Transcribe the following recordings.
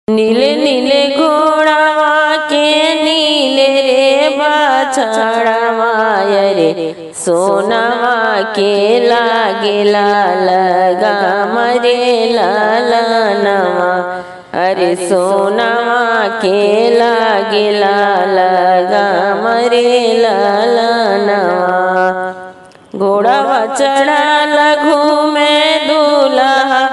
नीले नीले घोड़ावा के नीले रे बाछड़ावा रे सोनावा के लागेला लगा मरे लालनवा। अरे सोनावा के लागेला लगा मरे लालनवा। घोड़ावा चढ़ाल घूमे दूल्हा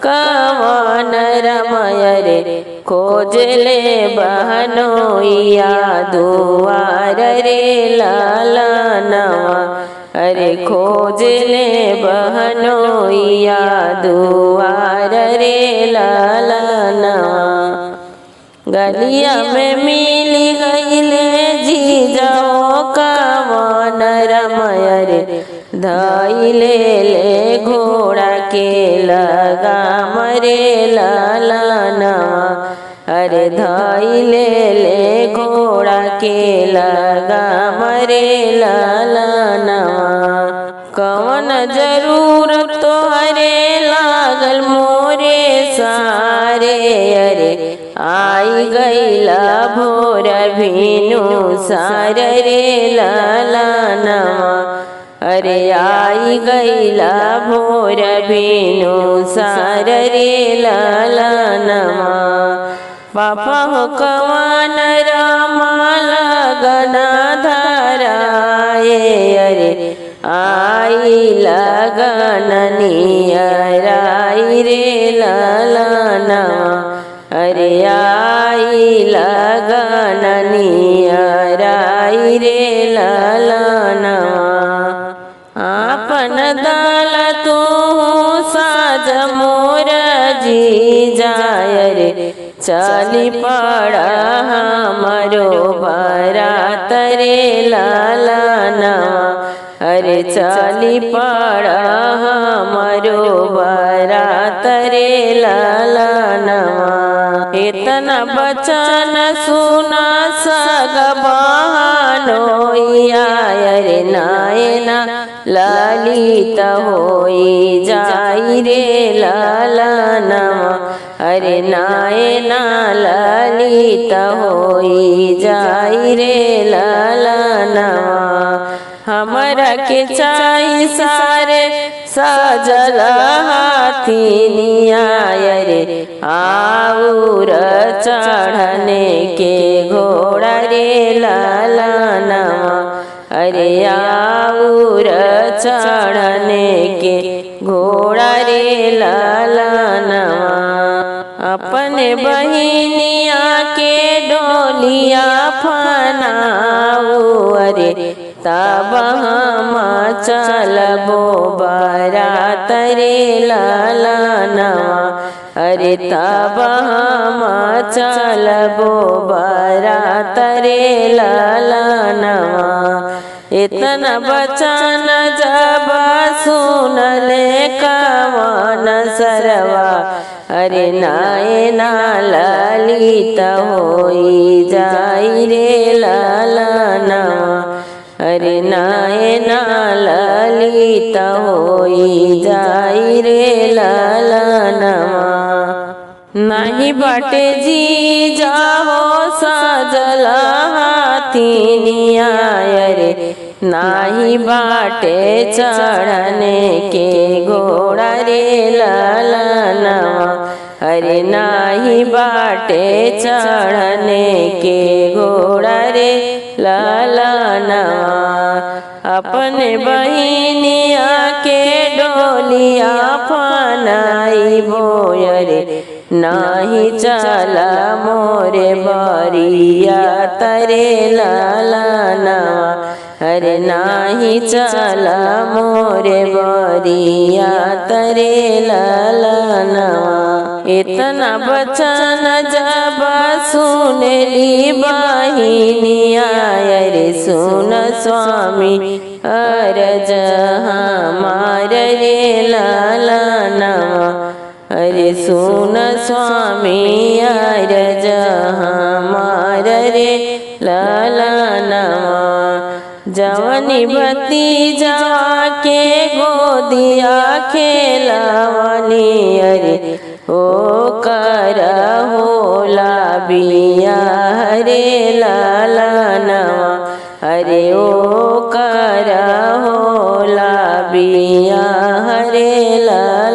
कवन रमय रे खोजले बहनोइया दुआर रे लालनवा। अरे खोजले बहनोइया दुआर रे लालनवा। गलिया में मिली गईले जीजाओ कवन रमय रे धइले ले घोड़ा के लगा मरे लालनवा। अरे धइले ले घोड़ा के लगा मरे लालनवा। कवन जरूरत तोहरे लागल मोरे सारे अरे आई गईला भोर भीनु सार रे लालनवा। अरे आई गईला भोर भीनु सार रे लालनवा। पापा हो कवन रामा लगन धराए अरे आई लगन नियराई रे लालनवा। अरे आई लगन नियराई रे लालनवा। आपन दाल तू साज मोर जी जाय रे चली पड़ा हमारो बारात रे लालनवा। अरे चली पड़ा हमारो बारात रे लालनवा। इतना बचन सुना सग बहनोइया रे नायना ललित होई जाई रे लालनवा। अरे नायना ललित होई जाई रे लालनवा। हमरा के चाही सारे सजल हाथीनिया रे आउर चढ़ने के घोड़ा रे लालनवा। अरे आउर चढ़ने के घोड़ा रे लालनवा। अपने बहिनिया के डोलिया फनाऊ अरे तब हम चलबो बारात रे लालनवा। अरे तब हम चलबो बारात रे लालनवा। इतना बचन जब सुनले कवन सरवा अरे नायना ललित होई जाई रे लालनवा। अरे नायना ललित होई जाई रे लालनवा। नहीं बाटे जी जाहो सजल हाथीनिया रे नाही बाटे चढ़ने के घोड़ा रे लालनवा। अरे नाही बाटे चढ़ने के घोड़ा रे लालनवा। अपने बहिनिया के डोलिया फनाई बोयरे नाही चला मोरे बरिया तरे लालनवा। अरे नाही चला मोरे बरिया तरे लालनवा। इतना बचन जब सुनली बहिनिया रे सुन स्वामी अरज हमार रे लालनवा। अरे सुन स्वामी अरज हमार रे लालनवा। जवनी भतीजा के गोदिया खेलवनी अरे ओ कर हो लाबिया हरे लाला नवा हरे ओ करा हो लाबिया हरे लाला